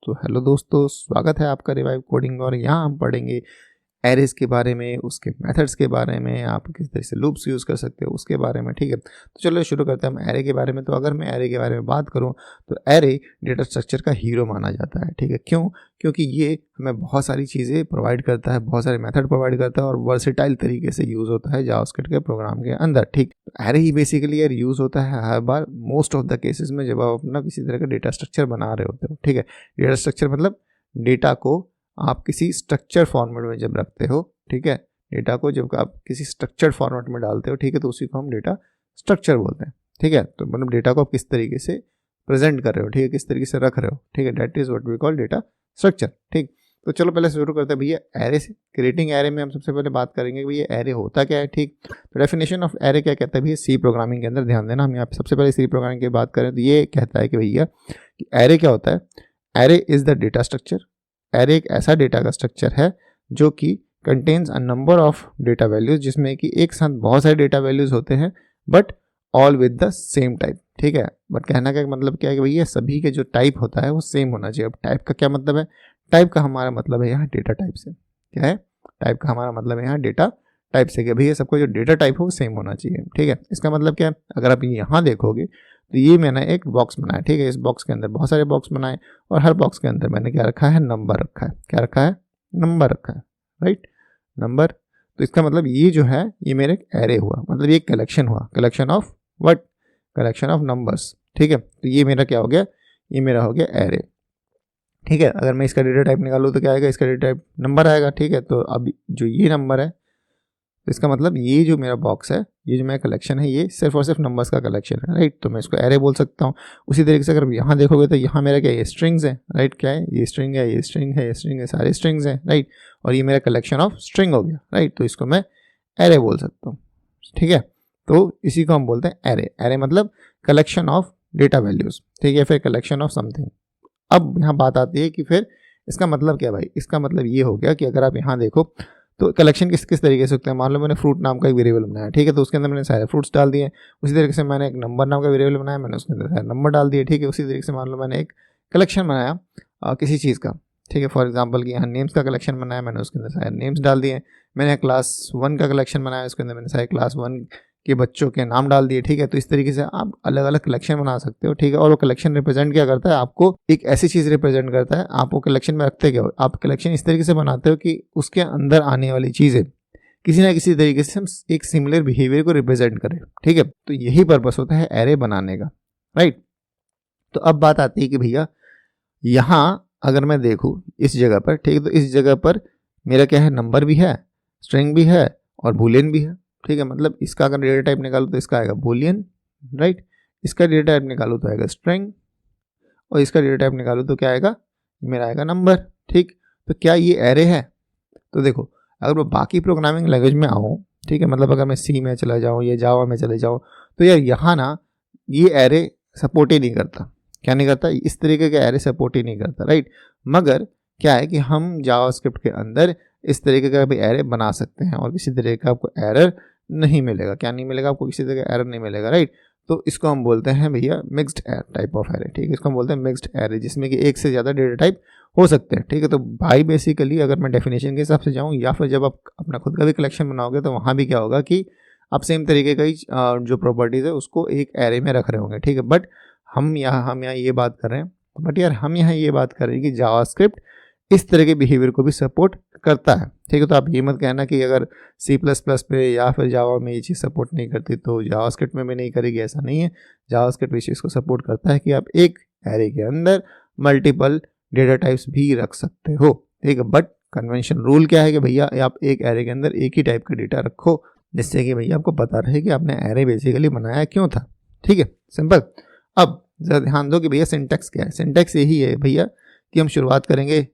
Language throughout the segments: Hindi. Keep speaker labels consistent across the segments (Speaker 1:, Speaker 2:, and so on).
Speaker 1: तो हेलो दोस्तों, स्वागत है आपका रिवाइव कोडिंग। और यहाँ हम पढ़ेंगे एरेज के बारे में, उसके मेथड्स के बारे में, आप किस तरह से लूप्स यूज़ कर सकते हो उसके बारे में। ठीक है, तो चलो शुरू करते हैं हम एरे के बारे में। तो अगर मैं एरे के बारे में बात करूँ तो एरे डेटा स्ट्रक्चर का हीरो माना जाता है। ठीक है, क्यों? क्योंकि ये हमें बहुत सारी चीज़ें प्रोवाइड करता है, बहुत सारे मेथड प्रोवाइड करता है और वर्सेटाइल तरीके से यूज़ होता है जावास्क्रिप्ट के प्रोग्राम के अंदर। ठीक, एरे ही बेसिकली यार यूज़ होता है हर बार, मोस्ट ऑफ द केसेस में, जब आप अपना किसी तरह का डेटा स्ट्रक्चर बना रहे होते हो। ठीक है, डेटा स्ट्रक्चर मतलब डेटा को आप किसी स्ट्रक्चर फॉर्मेट में जब रखते हो। ठीक है, डेटा को जब आप किसी स्ट्रक्चर्ड फॉर्मेट में डालते हो, ठीक है, तो उसी को हम डेटा स्ट्रक्चर बोलते हैं। ठीक है, तो मतलब डेटा को आप किस तरीके से प्रेजेंट कर रहे हो, ठीक है, किस तरीके से रख रहे हो। ठीक है, that is what we call data structure. ठीक, तो चलो पहले शुरू करते हैं भैया एरे से। क्रिएटिंग एरे में हम सबसे पहले बात करेंगे कि भैया एरे होता क्या है। ठीक, तो डेफिनेशन ऑफ एरे क्या कहता है भैया, सी प्रोग्रामिंग के अंदर ध्यान देना। हम यहाँ पे सबसे पहले सी प्रोग्रामिंग की बात करें तो ये कहता है कि भैया कि एरे क्या होता है। Array is the data structure. Array एक ऐसा डेटा का स्ट्रक्चर है जो कि contains a number of data values, जिसमें कि एक साथ बहुत सारे डेटा वैल्यूज होते हैं but all with the same type. ठीक है, बट कहना का मतलब क्या है कि भैया सभी के जो टाइप होता है वो सेम होना चाहिए। अब टाइप का क्या मतलब है? टाइप का हमारा मतलब है यहाँ डेटा टाइप से। क्या है? टाइप का हमारा मतलब है यहाँ डेटा टाइप से, कि भैया सबको जो डेटा टाइप हो वो सेम होना चाहिए। ठीक है, इसका मतलब क्या है? अगर आप यहाँ देखोगे तो ये मैंने एक बॉक्स बनाया। ठीक है, इस बॉक्स के अंदर बहुत सारे बॉक्स बनाए और हर बॉक्स के अंदर मैंने क्या रखा है? नंबर रखा है। क्या रखा है? नंबर रखा है, राइट, नंबर। तो इसका मतलब ये जो है ये मेरे एक एरे हुआ, मतलब ये कलेक्शन हुआ। Collection of what? Collection of numbers. ठीक है, तो ये मेरा क्या हो गया? ये मेरा हो गया एरे। ठीक है, अगर मैं इसका डेटा टाइप निकालूँ तो क्या आएगा? इसका डेटा टाइप नंबर आएगा। ठीक है, तो अब जो ये नंबर है तो इसका मतलब ये जो मेरा बॉक्स है, ये जो मेरा कलेक्शन है, ये सिर्फ और सिर्फ नंबर्स का कलेक्शन है, राइट। तो मैं इसको एरे बोल सकता हूँ। उसी तरीके से अगर यहाँ देखोगे तो यहाँ मेरा क्या है? ये स्ट्रिंग्स है, राइट। क्या है? ये स्ट्रिंग है, ये स्ट्रिंग है, ये स्ट्रिंग है, सारे स्ट्रिंग्स हैं, राइट। और ये मेरा कलेक्शन ऑफ स्ट्रिंग हो गया, राइट। तो इसको मैं एरे बोल सकता हूँ। ठीक है, तो इसी को हम बोलते हैं एरे। एरे मतलब कलेक्शन ऑफ डेटा वैल्यूज। ठीक है, फिर कलेक्शन ऑफ समथिंग। अब यहाँ बात आती है कि फिर इसका मतलब क्या भाई? इसका मतलब ये हो गया कि अगर आप यहाँ देखो तो कलेक्शन किस किस तरीके से होते हैं। मान लो मैंने फ्रूट नाम का एक वेरिएबल बनाया। ठीक है, तो उसके अंदर मैंने सारे फ्रूट्स डाल दिए। उसी तरीके से मैंने एक नंबर नाम का वेरिएबल बनाया, मैंने उसके अंदर सारे नंबर डाल दिए। ठीक है, उसी तरीके से मान लो मैंने एक कलेक्शन बनाया किसी चीज़ का। ठीक है, फॉर एग्जाम्पल कि यहाँ नेम्स का कलेक्शन बनाया, मैंने उसके अंदर सारे नेम्स डाल दिए। मैंने क्लास 1 का कलेक्शन बनाया, उसके अंदर मैंने सारे क्लास 1 के बच्चों के नाम डाल दिए। ठीक है, तो इस तरीके से आप अलग अलग कलेक्शन बना सकते हो। ठीक है, और वो कलेक्शन रिप्रेजेंट क्या करता है? आपको एक ऐसी चीज़ रिप्रेजेंट करता है। आप वो कलेक्शन में रखते क्या हो? आप कलेक्शन इस तरीके से बनाते हो कि उसके अंदर आने वाली चीज़ें किसी ना किसी तरीके से हम एक सिमिलर बिहेवियर को रिप्रेजेंट करें। ठीक है, तो यही पर्पस होता है एरे बनाने का, राइट। तो अब बात आती है कि भैया यहाँ अगर मैं देखूँ इस जगह पर, ठीक है, तो इस जगह पर मेरा क्या है? नंबर भी है, स्ट्रिंग भी है और बूलियन भी है। ठीक है, मतलब इसका अगर डेटा टाइप निकालूँ तो इसका आएगा बूलियन, राइट। इसका डेटा टाइप निकालूँ तो आएगा स्ट्रिंग और इसका डेटा टाइप निकालूँ तो क्या आएगा? मेरा आएगा नंबर। ठीक, तो क्या ये एरे है? तो देखो, अगर मैं बाकी प्रोग्रामिंग लैंग्वेज में आऊँ, ठीक है, मतलब अगर मैं सी में चला जाऊँ या जावा में चले जाऊँ, तो यार यहाँ ना ये एरे सपोर्ट ही नहीं करता। क्या नहीं करता? इस तरीके का एरे सपोर्ट ही नहीं करता, राइट। मगर क्या है कि हम जावास्क्रिप्ट के अंदर इस तरीके का भी एरे बना सकते हैं और किसी तरीके का आपको एरर नहीं मिलेगा। क्या नहीं मिलेगा? आपको किसी तरह का एरर नहीं मिलेगा, राइट। तो इसको हम बोलते हैं भैया मिक्स्ड टाइप ऑफ एरे। ठीक है, इसको हम बोलते हैं मिक्स्ड एरे, जिसमें कि एक से ज़्यादा डेटा टाइप हो सकते हैं। ठीक है, तो भाई बेसिकली अगर मैं डेफिनेशन के हिसाब से जाऊँ या फिर जब आप अपना खुद का भी कलेक्शन बनाओगे तो वहाँ भी क्या होगा कि आप सेम तरीके का ही जो प्रॉपर्टीज़ है उसको एक एरे में रख रहे होंगे। ठीक है, बट हम यहाँ ये बात कर रहे हैं, बट यार हम यहाँ ये बात कर रहे हैं कि जावास्क्रिप्ट इस तरह के बिहेवियर को भी सपोर्ट करता है। ठीक है, तो आप ये मत कहना कि अगर C++ पे या फिर जावा में ये चीज़ सपोर्ट नहीं करती तो जावास्क्रिप्ट में भी नहीं करेगी, ऐसा नहीं है। जावास्क्रिप्ट इस चीज़ को सपोर्ट करता है कि आप एक एरे के अंदर मल्टीपल डेटा टाइप्स भी रख सकते हो। ठीक है, बट कन्वेंशन रूल क्या है कि भैया आप एक एरे के अंदर एक ही टाइप का डेटा रखो, जिससे कि भैया आपको पता रहे कि आपने एरे बेसिकली बनाया क्यों था। ठीक है, सिंपल। अब जरा ध्यान दो कि भैया सिंटैक्स क्या है। सिंटैक्स यही है भैया कि हम शुरुआत करेंगे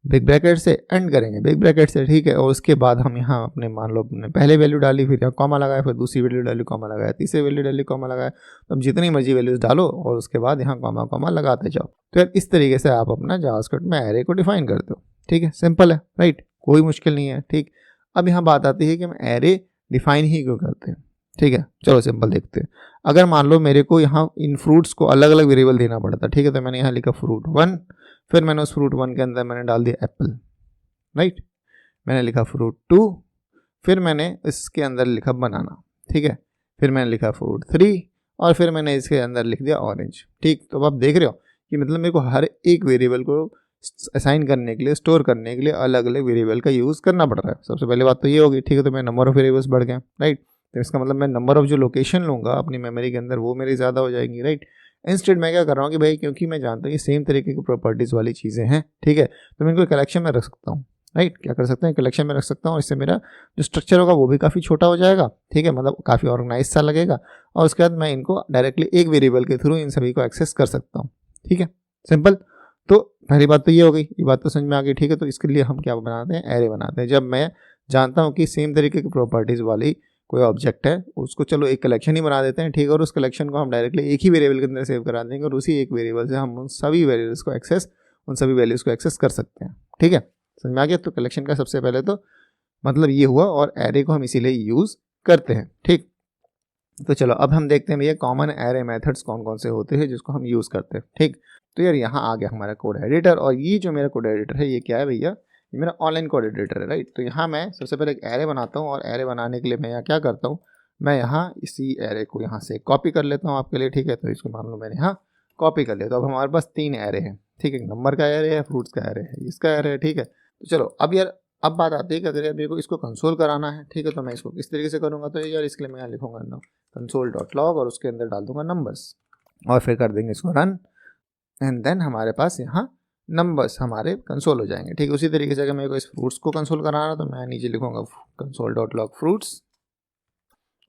Speaker 1: बिग ब्रैकेट से, एंड करेंगे बिग ब्रैकेट से। ठीक है, और उसके बाद हम यहाँ अपने मान लो अपने पहले वैल्यू डाली, फिर यहाँ कॉमा लगाया, फिर दूसरी वैल्यू डाली, कॉमा लगाया, तीसरी वैल्यू डाली, कॉमा लगाया। तो अब जितनी मर्जी वैल्यूज डालो और उसके बाद यहाँ कॉमा कॉमा लगाते जाओ। तो यार इस तरीके से आप अपना जावास्क्रिप्ट में एरे को डिफाइन करते हो। ठीक है, सिंपल है, राइट, कोई मुश्किल नहीं है। ठीक, अब यहाँ बात आती है कि हम एरे डिफाइन ही क्यों करते हैं। ठीक है, चलो सिंपल देखते हैं। अगर मान लो मेरे को यहाँ इन फ्रूट्स को अलग अलग वेरिएबल देना पड़ता, ठीक है, तो मैंने यहाँ लिखा फ्रूट 1, फिर मैंने उस फ्रूट 1 के अंदर मैंने डाल दिया एप्पल, राइट। मैंने लिखा फ्रूट 2, फिर मैंने इसके अंदर लिखा बनाना, ठीक है। फिर मैंने लिखा फ्रूट 3 और फिर मैंने इसके अंदर लिख दिया ऑरेंज, ठीक। तो अब आप देख रहे हो कि मतलब मेरे को हर एक वेरिएबल को असाइन करने के लिए, स्टोर करने के लिए अलग अलग वेरिएबल का यूज़ करना पड़ रहा है। सबसे पहले बात तो ये होगी, ठीक है। तो मेरे नंबर ऑफ वेरिएबल्स बढ़ गए, राइट। तो इसका मतलब मैं नंबर ऑफ जो लोकेशन लूँगा अपनी मेमोरी के अंदर वो मेरी ज़्यादा हो जाएंगी, राइट। इंस्टेड मैं क्या कर रहा हूँ कि भाई क्योंकि मैं जानता हूँ ये सेम तरीके की प्रॉपर्टीज़ वाली चीज़ें हैं, ठीक है, तो मैं इनको कलेक्शन में रख सकता हूँ, राइट। क्या कर सकते हैं, कलेक्शन में रख सकता हूँ। इससे मेरा जो स्ट्रक्चर होगा वो भी काफ़ी छोटा हो जाएगा, ठीक है, मतलब काफ़ी ऑर्गेनाइज सा लगेगा। और उसके बाद मैं इनको डायरेक्टली एक वेरिएबल के थ्रू इन सभी को एक्सेस कर सकता हूँ, ठीक है, सिंपल। तो पहली बात तो ये हो गई, ये बात तो समझ में आ गई, ठीक है। तो इसके लिए हम क्या बनाते हैं, एरे बनाते हैं। जब मैं जानता हूँ कि सेम तरीके की प्रॉपर्टीज़ वाली कोई ऑब्जेक्ट है, उसको चलो एक कलेक्शन ही बना देते हैं, ठीक है। और उस कलेक्शन को हम डायरेक्टली एक ही वेरिएबल के अंदर सेव करा देंगे और उसी एक वेरिएबल से हम उन सभी वेरिएबल्स को उन सभी वैल्यूज़ को एक्सेस कर सकते हैं, ठीक है, समझ में आ गया। तो कलेक्शन का सबसे पहले तो मतलब ये हुआ, और एरे को हम इसीलिए यूज़ करते हैं, ठीक। तो चलो अब हम देखते हैं भैया कॉमन एरे मेथड्स कौन कौन से होते हैं जिसको हम यूज़ करते हैं, ठीक। तो यार यहाँ आ गया हमारा कोड एडिटर, और ये जो मेरा कोड एडिटर है ये क्या है भैया, ये मेरा ऑनलाइन कोड एडिटर है, राइट। तो यहाँ मैं सबसे पहले एक एरे बनाता हूँ, और एरे बनाने के लिए मैं यहाँ क्या करता हूँ, मैं यहाँ इसी एरे को यहाँ से कॉपी कर लेता हूँ आपके लिए, ठीक है। तो इसको मान लो मैंने यहाँ कॉपी कर लिया। तो अब हमारे पास 3 एरे हैं, ठीक है। नंबर का एरे है, फ्रूट्स का एरे है, इसका एरे है, ठीक है। तो चलो अब यार अब बात आती है कि अगर यार मेरे को इसको कंसोल कराना है, ठीक है, तो मैं इसको किस तरीके से करूँगा। तो यार इसके लिए मैं यहाँ लिखूँगा ना console.log और उसके अंदर डाल दूंगा नंबर्स, और फिर कर देंगे इसको रन, एंड देन हमारे पास यहाँ नंबर्स हमारे कंसोल हो जाएंगे, ठीक। उसी तरीके से अगर मेरे को इस फ्रूट्स को कंसोल कराना तो मैं नीचे लिखूँगा console.log fruits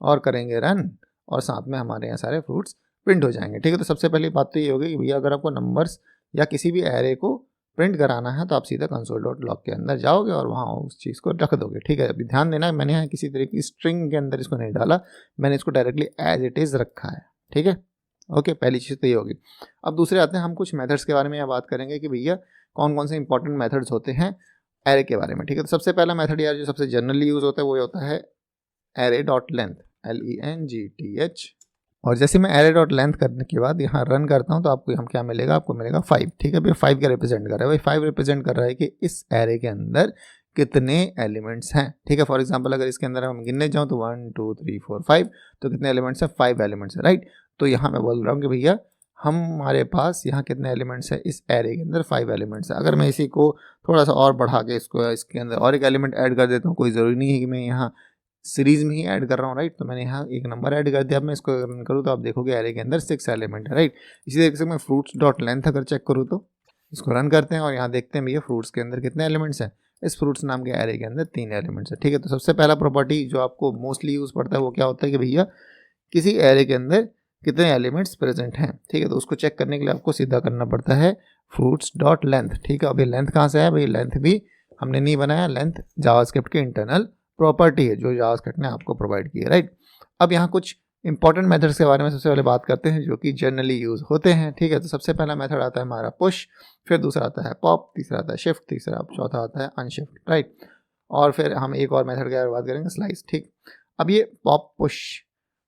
Speaker 1: और करेंगे रन, और साथ में हमारे यहाँ सारे फ्रूट्स प्रिंट हो जाएंगे, ठीक है। तो सबसे पहली बात तो ये होगी कि भैया अगर आपको नंबर्स या किसी भी एरे को प्रिंट कराना है तो आप सीधा console.log के अंदर जाओगे और वहाँ उस चीज़ को रख दोगे, ठीक है। अभी ध्यान देना है, मैंने यहाँ किसी तरह की स्ट्रिंग के अंदर इसको नहीं डाला, मैंने इसको डायरेक्टली एज इट इज़ रखा है, ठीक है। ओके, पहली चीज़ तो ये होगी। अब दूसरे आते हैं, हम कुछ मेथड्स के बारे में यहाँ बात करेंगे कि भैया कौन कौन से इंपॉर्टेंट मेथड्स होते हैं एरे के बारे में, ठीक है। तो सबसे पहला मेथड यार जो सबसे जनरली यूज़ होता है वो होता है array.length, LENGTH। और जैसे मैं array.length करने के बाद यहाँ रन करता हूँ तो आपको यहाँ क्या मिलेगा, आपको मिलेगा 5, ठीक है। भाई 5 क्या रिप्रेजेंट कर रहा है, भाई 5 रिप्रेजेंट कर रहा है कि इस एरे के अंदर कितने एलिमेंट्स हैं, ठीक है। फॉर एग्जांपल अगर इसके अंदर हम गिनने जाऊँ तो 1 2 3 4 5, तो कितने एलिमेंट्स हैं, 5 एलिमेंट्स है, राइट। तो यहाँ मैं बोल रहा हूँ कि भैया हमारे पास यहाँ कितने एलिमेंट्स है, इस एरे के अंदर 5 एलिमेंट्स है। अगर मैं इसी को थोड़ा सा और बढ़ा के इसके अंदर और एक एलिमेंट ऐड कर देता हूँ, कोई ज़रूरी नहीं है कि मैं यहाँ सीरीज में ही ऐड कर रहा हूँ, राइट। तो मैंने यहाँ एक नंबर ऐड कर दिया। अब मैं इसको रन करूँ तो आप देखोगे एरे के अंदर 6 एलिमेंट है, राइट। इसी तरीके से मैं fruits.length अगर चेक करूँ तो इसको रन करते हैं और यहाँ देखते हैं भैया फ्रूट्स के अंदर कितने एलिमेंट्स हैं, इस फ्रूट्स नाम के एरे के अंदर 3 एलिमेंट्स है, ठीक है। तो सबसे पहला प्रॉपर्टी जो आपको मोस्टली यूज़ पड़ता है वो क्या होता है कि भैया किसी एरे के अंदर कितने एलिमेंट्स प्रेजेंट हैं, ठीक है। तो उसको चेक करने के लिए आपको सीधा करना पड़ता है fruits.length, ठीक है। अभी लेंथ कहाँ से है भाई, लेंथ भी हमने नहीं बनाया, लेंथ जावास्क्रिप्ट के इंटरनल प्रॉपर्टी है जो जावास्क्रिप्ट ने आपको प्रोवाइड की है, राइट। अब यहाँ कुछ इंपॉर्टेंट मेथड्स के बारे में सबसे पहले बात करते हैं जो कि जनरली यूज़ होते हैं, ठीक है। तो सबसे पहला मेथड आता है हमारा पुश, फिर दूसरा आता है पॉप, तीसरा आता है शिफ्ट, तीसरा चौथा आता है अनशिफ्ट, राइट। और फिर हम एक और मेथड के बारे में बात करेंगे, स्लाइस, ठीक। अब ये पॉप, पुश,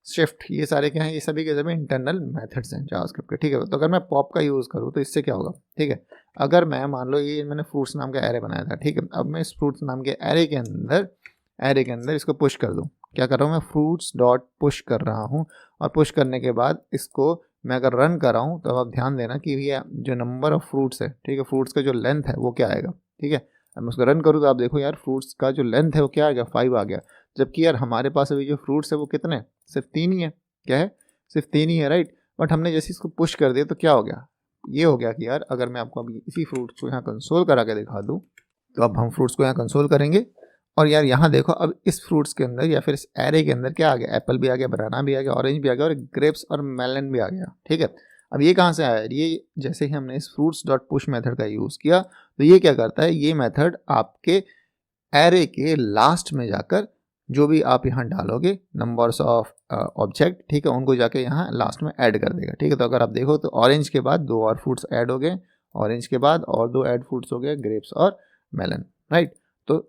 Speaker 1: शिफ्ट, ये सारे क्या हैं, ये सभी के सभी इंटरनल मेथड्स हैं जावास्क्रिप्ट के, ठीक है। तो अगर मैं पॉप का यूज़ करूँ तो इससे क्या होगा, ठीक है। अगर मैं मान लो ये मैंने फ्रूट्स नाम का एरे बनाया था, ठीक है। अब मैं इस फ्रूट्स नाम के एरे के अंदर इसको पुश कर दूँ, क्या कर रहा हूँ मैं, फ्रूट्स डॉट पुश कर रहा हूँ। और पुश करने के बाद इसको मैं अगर रन कर रहा हूँ तो आप ध्यान देना कि भैया जो नंबर ऑफ फ्रूट्स है, ठीक है, फ्रूट्स का जो लेंथ है वो क्या आएगा, ठीक है। अब मैं उसको रन करूँ तो आप देखो यार फ्रूट्स का जो लेंथ है वो क्या आ गया, 5 आ गया। जबकि यार हमारे पास अभी जो फ्रूट्स है वो कितने, सिर्फ 3 ही है, क्या है, सिर्फ 3 ही है, राइट। बट हमने जैसे इसको पुश कर दिया तो क्या हो गया, ये हो गया कि यार अगर मैं आपको अभी इसी फ्रूट्स को यहाँ कंसोल करा के दिखा दूँ तो अब हम फ्रूट्स को यहाँ कंसोल करेंगे और यार यहाँ देखो अब इस फ्रूट्स के अंदर या फिर इस एरे के अंदर क्या आ गया, एप्पल भी आ गया, बनाना भी आ गया, ऑरेंज भी आ गया और ग्रेप्स और मेलन भी आ गया, ठीक है। अब ये कहाँ से आया, ये जैसे ही हमने इस फ्रूट्स डॉट पुश मेथड का यूज़ किया तो ये क्या करता है, ये मेथड आपके एरे के लास्ट में जाकर जो भी आप यहाँ डालोगे नंबर्स ऑफ ऑब्जेक्ट, ठीक है, उनको जाके यहाँ लास्ट में ऐड कर देगा, ठीक है। तो अगर आप देखो तो ऑरेंज के बाद 2 और फ्रूट्स ऐड हो गए, ऑरेंज के बाद और 2 ऐड फ्रूट्स हो गए, ग्रेप्स और मेलन, राइट। तो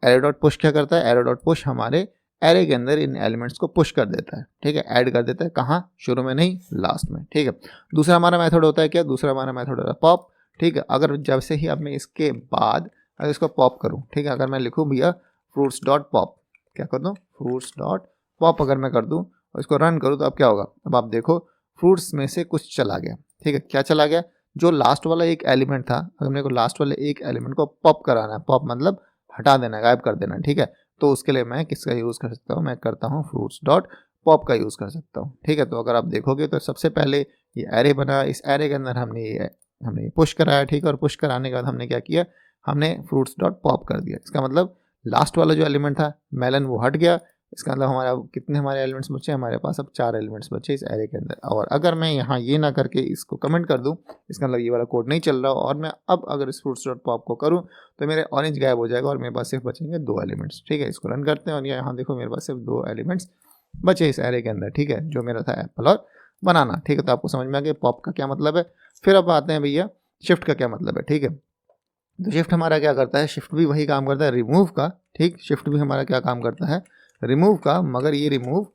Speaker 1: एरे डॉट पुश क्या करता है, एरे डॉट पुश हमारे एरे के अंदर इन एलिमेंट्स को पुश कर देता है, ठीक है, ऐड कर देता है, कहाँ, शुरू में नहीं लास्ट में, ठीक है। दूसरा हमारा मेथड होता है क्या, दूसरा हमारा मेथड होता है पॉप, ठीक है। अगर जब से ही अब मैं इसके बाद अगर इसको पॉप करूँ, ठीक है, अगर मैं लिखूँ भैया फ्रूट्स डॉट पॉप, क्या कर दूँ, फ्रूट्स डॉट पॉप अगर मैं कर दूँ और इसको रन करूँ तो अब क्या होगा, अब आप देखो फ्रूट्स में से कुछ चला गया, ठीक है। क्या चला गया, जो लास्ट वाला एक एलिमेंट था, अगर मेरे को लास्ट वाले एक एलिमेंट को पॉप कराना है, पॉप मतलब हटा देना, गायब कर देना, ठीक है, तो उसके लिए मैं किसका यूज़ कर सकता हूँ, मैं करता हूँ फ्रूट्स डॉट पॉप का यूज़ कर सकता हूँ, ठीक है। तो अगर आप देखोगे तो सबसे पहले ये एरे बना, इस एरे के अंदर हमने पुश कराया, ठीक है, और पुश कराने के बाद हमने क्या किया, हमने फ्रूट्स डॉट पॉप कर दिया। इसका मतलब लास्ट वाला जो एलिमेंट था मेलन वो हट गया। इसका मतलब हमारा कितने हमारे एलिमेंट्स बचे, हमारे पास अब 4 एलिमेंट्स बचे इस एरे के अंदर। और अगर मैं यहाँ ये ना करके इसको कमेंट कर दूँ, इसका मतलब ये वाला कोड नहीं चल रहा, और मैं अब अगर इस फ्रूट्स डॉट पॉप को करूँ तो मेरे ऑरेंज गायब हो जाएगा और मेरे पास सिर्फ बचेंगे 2 एलिमेंट्स, ठीक है। इसको रन करते हैं और यहाँ देखो मेरे पास सिर्फ 2 एलिमेंट्स बचे इस एरे के अंदर, ठीक है, जो मेरा था एप्पल और बनाना, ठीक है। तो आपको समझ में आ गया पॉप का क्या मतलब है। फिर अब आते हैं भैया शिफ्ट का क्या मतलब है, ठीक है। तो शिफ्ट हमारा क्या करता है, शिफ्ट भी वही काम करता है रिमूव का, ठीक, शिफ्ट भी हमारा क्या काम करता है, रिमूव का, मगर ये रिमूव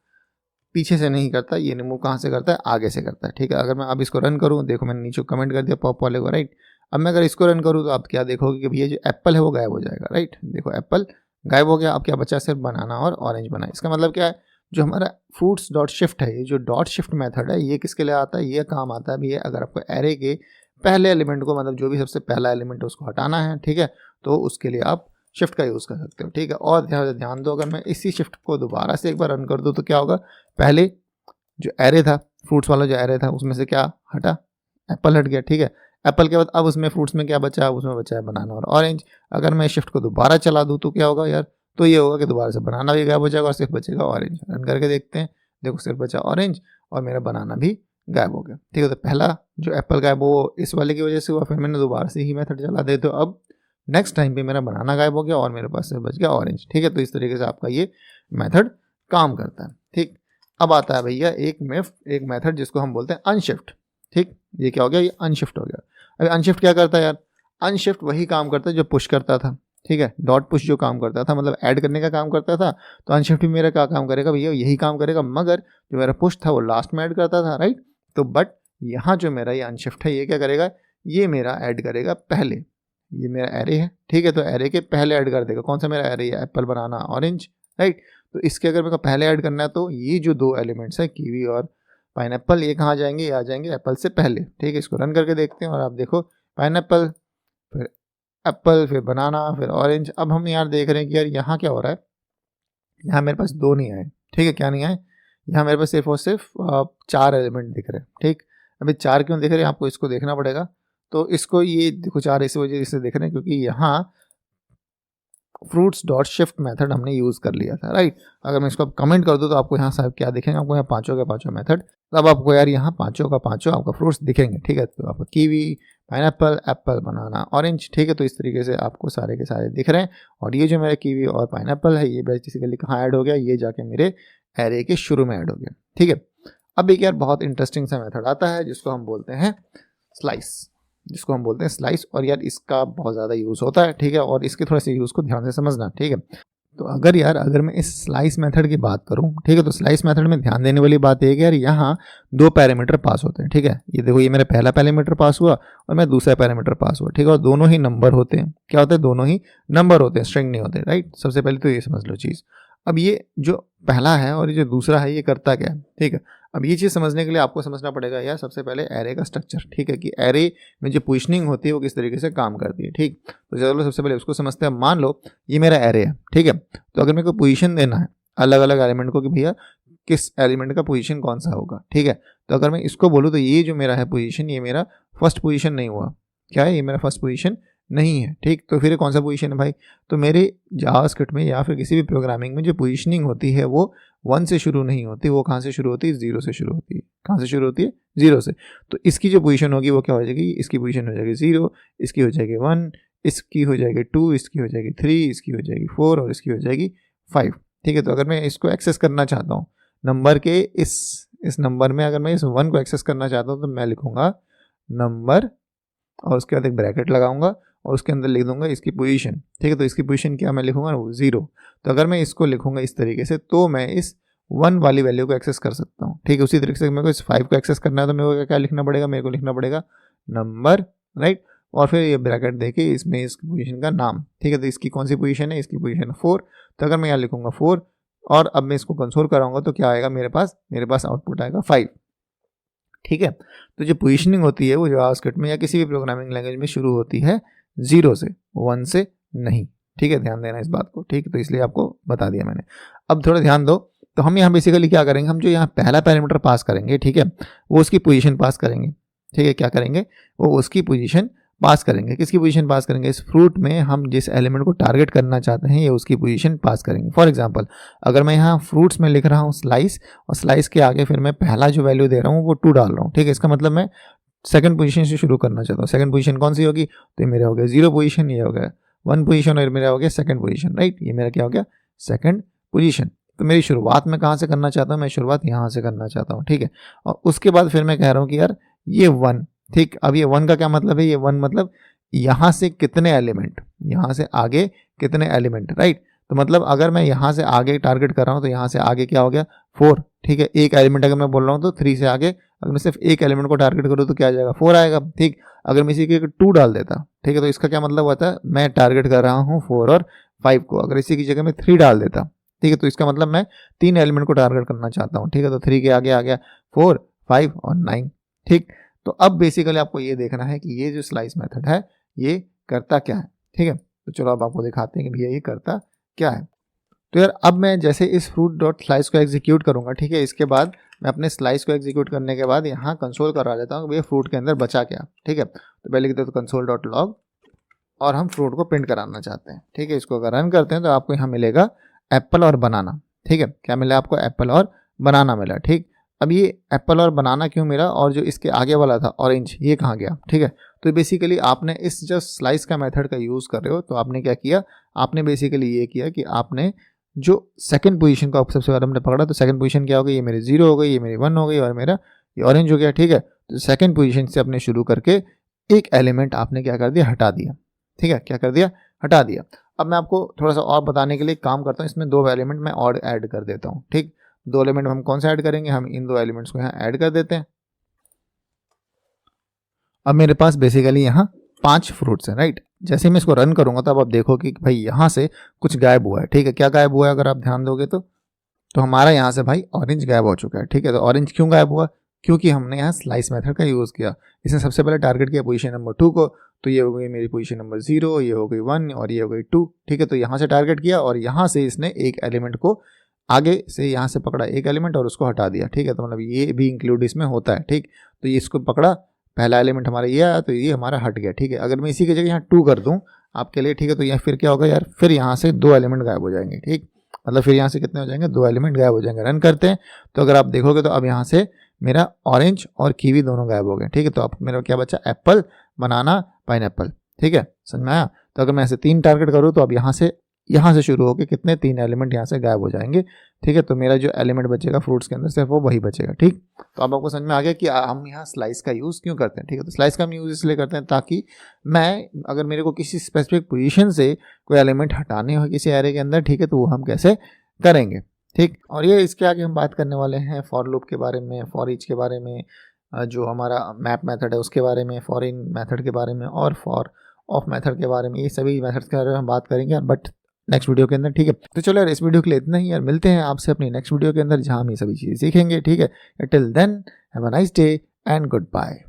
Speaker 1: पीछे से नहीं करता, ये रिमूव कहाँ से करता है, आगे से करता है, ठीक है। अगर मैं अब इसको रन करूँ, देखो मैंने नीचे कमेंट कर दिया पॉप वाले को, राइट। अब मैं अगर इसको रन करूँ तो आप क्या देखोगे कि भैया जो एप्पल है वो गायब हो जाएगा, राइट। देखो एप्पल गायब हो गया, अब क्या बचा, सिर्फ बनाना और ऑरेंज बना। इसका मतलब क्या है, जो हमारा फ्रूट्स डॉट शिफ्ट है, ये जो डॉट शिफ्ट मेथड है, ये किसके लिए आता है, ये काम आता है भैया अगर आपको एरे के पहले एलिमेंट को, मतलब जो भी सबसे पहला एलिमेंट है उसको हटाना है, ठीक है, तो उसके लिए आप शिफ्ट का यूज़ कर सकते हो, ठीक है। और ध्यान दो, अगर मैं इसी शिफ्ट को दोबारा से एक बार रन कर दूँ तो क्या होगा, पहले जो एरे था, फ्रूट्स वाला जो एरे था, उसमें से क्या हटा, एप्पल हट गया, ठीक है। एप्पल के बाद अब उसमें फ्रूट्स में क्या बचा, उसमें बचा है बनाना और ऑरेंज। अगर मैं शिफ्ट को दोबारा चला दूँ तो क्या होगा यार, तो ये होगा कि दोबारा से बनाना भी गायब हो जाएगा और सिर्फ बचेगा ऑरेंज। रन करके देखते हैं, देखो सिर्फ बचा ऑरेंज और मेरा बनाना भी गायब हो गया, ठीक है। तो पहला जो एप्पल गायब वो इस वाले की वजह से हुआ, फिर मैंने दोबारा से ही मेथड चला दे, तो अब नेक्स्ट टाइम पे मेरा बनाना गायब हो गया और मेरे पास सिर्फ बच गया ऑरेंज, ठीक है। तो इस तरीके से आपका ये मेथड काम करता है, ठीक। अब आता है भैया एक मेथड जिसको हम बोलते हैं अनशिफ्ट, ठीक। ये क्या हो गया, ये अनशिफ्ट हो गया। अभी अनशिफ्ट क्या करता है यार, अनशिफ्ट वही काम करता है जो पुश करता था, ठीक है, डॉट पुश जो काम करता था, मतलब ऐड करने का काम करता था, तो अनशिफ्ट भी मेरा क्या काम करेगा भैया, यही काम करेगा, मगर जो मेरा पुश था वो लास्ट में ऐड करता था, राइट। तो बट यहाँ जो मेरा ये अनशिफ्ट है, ये क्या करेगा, ये मेरा ऐड करेगा पहले, ये मेरा एरे है, ठीक है, तो एरे के पहले ऐड कर देगा। कौन सा मेरा एरे है, एप्पल बनाना ऑरेंज, राइट। तो इसके अगर मेरे को पहले ऐड करना है तो ये जो 2 एलिमेंट्स है कीवी और पाइनएप्पल, ये कहाँ जाएंगे, ये आ जाएंगे एप्पल से पहले, ठीक है। इसको रन करके देखते हैं और आप देखो पाइनएप्पल, फिर एप्पल, फिर बनाना, फिर ऑरेंज। अब हम यार देख रहे हैं कि यार यहाँ क्या हो रहा है, यहाँ मेरे पास 2 नहीं आए, ठीक है, क्या नहीं आए, यहाँ मेरे पास सिर्फ और सिर्फ 4 एलिमेंट दिख रहे हैं, ठीक। अभी 4 क्यों दिख रहे हैं, आपको इसको देखना पड़ेगा। तो इसको ये देखो 4 इसी वजह से दिख रहे हैं क्योंकि यहाँ फ्रूट्स डॉट शिफ्ट मेथड हमने यूज़ कर लिया था, राइट। अगर मैं इसको कमेंट कर दूँ तो आपको यहाँ साहब क्या दिखेंगे, आपको यहाँ पाँचों के पाँचों मेथड, तब आपको यार यहाँ पाँचों का पाँचों आपका फ्रूट्स दिखेंगे, ठीक है। तो आपको कीवी, पाइनएप्पल, एप्पल, बनाना, ऑरेंज, ठीक है। तो इस तरीके से आपको सारे के सारे दिख रहे हैं। और ये जो मेरा कीवी और पाइनएप्पल है, ये बेसिकली कहाँ ऐड हो गया, ये जाके मेरे एरे के शुरू में ऐड हो गया, ठीक है। अब एक यार बहुत इंटरेस्टिंग सा मेथड आता है जिसको हम बोलते हैं स्लाइस, और यार इसका बहुत ज़्यादा यूज़ होता है, ठीक है। और इसके थोड़े से यूज़ को ध्यान से समझना, ठीक है। तो अगर मैं इस स्लाइस मेथड की बात करूं, ठीक है, तो स्लाइस मेथड में ध्यान देने वाली बात है कि यार यहाँ 2 पैरामीटर पास होते हैं, ठीक है। ये देखो, ये मेरा पहला पैरामीटर पास हुआ और मेरा दूसरा पैरामीटर पास हुआ, ठीक है। और दोनों ही नंबर होते हैं, क्या होते हैं, दोनों ही नंबर होते हैं, स्ट्रिंग नहीं होते, राइट। सबसे पहले तो ये समझ लो चीज़। अब ये जो पहला है और ये जो दूसरा है, ये करता क्या है, ठीक है। अब ये चीज़ समझने के लिए आपको समझना पड़ेगा यार सबसे पहले एरे का स्ट्रक्चर, ठीक है, कि एरे में जो पोजिशनिंग होती है वो किस तरीके से काम करती है, ठीक। तो चलो सबसे पहले उसको समझते हैं। मान लो ये मेरा एरे है, ठीक है। तो अगर मेरे को पोजीशन देना है अलग अलग एलिमेंट को कि भैया किस एलिमेंट का पोजीशन कौन सा होगा, ठीक है। तो अगर मैं इसको बोलूँ तो ये जो मेरा है पोजीशन, ये मेरा फर्स्ट पोजीशन नहीं हुआ, क्या है, ये मेरा फर्स्ट पोजीशन नहीं है, ठीक। तो फिर कौन सा पोजीशन है भाई, तो मेरे जावास्क्रिप्ट में या फिर किसी भी प्रोग्रामिंग में जो पोजीशनिंग होती है वो 1 से शुरू नहीं होती, वो कहाँ से शुरू होती है, 0 से शुरू होती है। कहाँ से शुरू होती है, 0 से। तो इसकी जो पोजीशन होगी वो क्या हो जाएगी, इसकी पोजीशन हो जाएगी 0, इसकी हो जाएगी 1, इसकी हो जाएगी 2, इसकी हो जाएगी 3, इसकी हो जाएगी 4 और इसकी हो जाएगी 5, ठीक है। तो अगर मैं इसको एक्सेस करना चाहता हूँ नंबर के इस नंबर में, अगर मैं इस 1 को एक्सेस करना चाहता हूँ तो मैं लिखूँगा नंबर और उसके बाद एक ब्रैकेट लगाऊंगा और उसके अंदर लिख दूंगा इसकी पोजीशन, ठीक है। तो इसकी पोजीशन क्या मैं लिखूंगा, 0। तो अगर मैं इसको लिखूंगा इस तरीके से तो मैं इस 1 वाली वैल्यू को एक्सेस कर सकता हूँ, ठीक है। उसी तरीके से मेरे को इस 5 को एक्सेस करना है तो मेरे को क्या लिखना पड़ेगा, मेरे को लिखना पड़ेगा नंबर, राइट। और फिर ये ब्रैकेट देके इसमें इस पोजीशन का नाम, ठीक है। तो इसकी कौन सी पोजीशन है, इसकी पोजीशन है 4। तो अगर मैं यहाँ लिखूंगा 4 और अब मैं इसको कंसोल कराऊंगा तो क्या आएगा मेरे पास आउटपुट आएगा 5, ठीक है। तो जो पोजीशनिंग होती है वो जावास्क्रिप्ट में या किसी भी प्रोग्रामिंग लैंग्वेज में शुरू होती है 0 से, 1 से नहीं, ठीक है। ध्यान देना इस बात को, ठीक है। तो इसलिए आपको बता दिया मैंने। अब थोड़ा ध्यान दो, तो हम यहाँ बेसिकली क्या करेंगे, हम जो यहाँ पहला पैरामीटर पास करेंगे, ठीक है, वो उसकी पोजीशन पास करेंगे, ठीक है। क्या करेंगे, वो उसकी पोजीशन पास करेंगे। किसकी पोजीशन पास करेंगे, इस फ्रूट में हम जिस एलिमेंट को टारगेट करना चाहते हैं ये उसकी पोजीशन पास करेंगे। फॉर एग्जांपल अगर मैं यहाँ फ्रूट्स में लिख रहा हूँ स्लाइस, और स्लाइस के आगे फिर मैं पहला जो वैल्यू दे रहा हूँ वो 2 डाल रहा हूँ, ठीक है। इसका मतलब मैं सेकंड पोजीशन से शुरू करना चाहता हूँ। सेकंड पोजीशन कौन सी होगी, तो ये मेरा हो गया 0 पोजीशन, ये हो गया 1 पोजीशन, और मेरा हो गया सेकंड पोजीशन, राइट। ये मेरा क्या हो गया, सेकंड पोजीशन। तो मेरी शुरुआत में कहाँ से करना चाहता हूँ, मैं शुरुआत यहाँ से करना चाहता हूँ, ठीक है। और उसके बाद फिर मैं कह रहा हूँ कि यार ये 1, ठीक। अब ये 1 का क्या मतलब है, ये 1 मतलब यहाँ से कितने एलिमेंट, यहाँ से आगे कितने एलिमेंट, राइट। तो मतलब अगर मैं यहाँ से आगे टारगेट कर रहा हूँ तो यहाँ से आगे क्या हो गया 4, ठीक है। एक एलिमेंट अगर मैं बोल रहा हूँ तो 3 से आगे अगर मैं सिर्फ एक एलिमेंट को टारगेट करूँ तो क्या आ जाएगा 4 आएगा, ठीक। अगर मैं इसी के 2 डाल देता, ठीक है, तो इसका क्या मतलब होता है, मैं टारगेट कर रहा हूँ 4 और 5 को। अगर इसी की जगह मैं 3 डाल देता, ठीक है, तो इसका मतलब मैं 3 एलिमेंट को टारगेट करना चाहता हूँ, ठीक है। तो 3 के आगे आ गया 4, 5 और 9, ठीक। तो अब बेसिकली आपको ये देखना है कि ये जो स्लाइस मेथड है ये करता क्या है, ठीक है। तो चलो अब आपको दिखाते हैं कि भैया ये करता क्या है। तो यार अब मैं जैसे इस फ्रूट डॉट स्लाइस को एग्जीक्यूट करूंगा, ठीक है, इसके बाद मैं अपने स्लाइस को एग्जीक्यूट करने के बाद यहाँ कंसोल करा देता हूँ कि भैया फ्रूट के अंदर बचा क्या, ठीक है। तो पहले कहते हैं तो कंसोल डॉट लॉग, और हम फ्रूट को प्रिंट कराना चाहते हैं, ठीक है। इसको अगर रन करते हैं तो आपको यहाँ मिलेगा एप्पल और बनाना, ठीक है। क्या मिला आपको, एप्पल और बनाना मिला, ठीक। अब ये एप्पल और बनाना क्यों मिला, और जो इसके आगे वाला था ऑरेंज ये कहाँ गया, ठीक है। तो बेसिकली आपने इस जो स्लाइस का मेथड का यूज़ कर रहे हो तो आपने क्या किया, आपने बेसिकली ये किया कि आपने जो सेकंड पोजीशन को सबसे पहले हमने पकड़ा, तो सेकंड पोजीशन क्या हो गई, ये मेरी 0 हो गई, ये मेरी 1 हो गई और मेरा ये ऑरेंज हो गया, ठीक है। तो सेकंड पोजीशन से अपने शुरू करके एक एलिमेंट आपने क्या कर दिया, हटा दिया, ठीक है। क्या कर दिया, हटा दिया। अब मैं आपको थोड़ा सा और बताने के लिए काम करता हूँ, इसमें 2 एलिमेंट मैं और ऐड कर देता हूँ, ठीक। 2 एलिमेंट हम कौन सा ऐड करेंगे, हम इन 2 एलिमेंट्स को यहाँ ऐड कर देते हैं। अब मेरे पास बेसिकली यहाँ 5 फ्रूट्स हैं, राइट। जैसे मैं इसको रन करूंगा तो अब आप देखो कि भाई यहाँ से कुछ गायब हुआ है, ठीक है। क्या गायब हुआ है, अगर आप ध्यान दोगे तो हमारा यहाँ से भाई ऑरेंज गायब हो चुका है, ठीक है। तो ऑरेंज क्यों गायब हुआ, क्योंकि हमने यहाँ स्लाइस मेथड का यूज़ किया। इसने सबसे पहले टारगेट किया पोजीशन नंबर 2 को, तो ये हो गई मेरी पोजीशन नंबर 0, ये हो गई 1 और ये हो गई 2, ठीक है। तो यहाँ से टारगेट किया और यहाँ से इसने एक एलिमेंट को आगे से यहाँ से पकड़ा एक एलिमेंट और उसको हटा दिया, ठीक है। तो मतलब ये भी इंक्लूड इसमें होता है, ठीक। तो ये इसको पकड़ा, पहला एलिमेंट हमारा ये आया तो ये हमारा हट गया, ठीक है। अगर मैं इसी की जगह यहाँ 2 कर दूँ आपके लिए, ठीक है, तो यहाँ फिर क्या होगा यार, फिर यहाँ से 2 एलिमेंट गायब हो जाएंगे, ठीक। मतलब फिर यहाँ से कितने हो जाएंगे, 2 एलिमेंट गायब हो जाएंगे। रन करते हैं तो अगर आप देखोगे तो अब यहाँ से मेरा ऑरेंज और कीवी दोनों गायब हो गए, ठीक है। तो अब मेरा क्या बचा, एप्पल, बनाना, पाइनएप्पल, ठीक है, समझ में आया। तो अगर मैं ऐसे 3 टारगेट करूँ तो अब यहाँ से शुरू होकर कितने 3 एलिमेंट यहाँ से गायब हो जाएंगे, ठीक है। तो मेरा जो एलिमेंट बचेगा फ्रूट्स के अंदर सिर्फ वो वही बचेगा, ठीक। तो अब आपको समझ में आ गया कि हम यहाँ स्लाइस का यूज़ क्यों करते हैं, ठीक है। तो स्लाइस का हम यूज़ इसलिए करते हैं ताकि मैं अगर मेरे को किसी स्पेसिफिक पोजीशन से कोई एलिमेंट हटाने हो किसी एरे के अंदर, ठीक है, तो वो हम कैसे करेंगे, ठीक। और ये इसके आगे हम बात करने वाले हैं फॉर लूप के बारे में, फॉर ईच के बारे में, जो हमारा मैप मेथड है उसके बारे में, फॉर इन मेथड के बारे में और फॉर ऑफ मेथड के बारे में। ये सभी मेथड्स के बारे में हम बात करेंगे बट नेक्स्ट वीडियो के अंदर, ठीक है। तो चलो यार इस वीडियो के लिए इतना ही यार, मिलते हैं आपसे अपनी नेक्स्ट वीडियो के अंदर जहां हम ये सभी चीज़ें सीखेंगे, ठीक है। Till then have a nice day and good bye.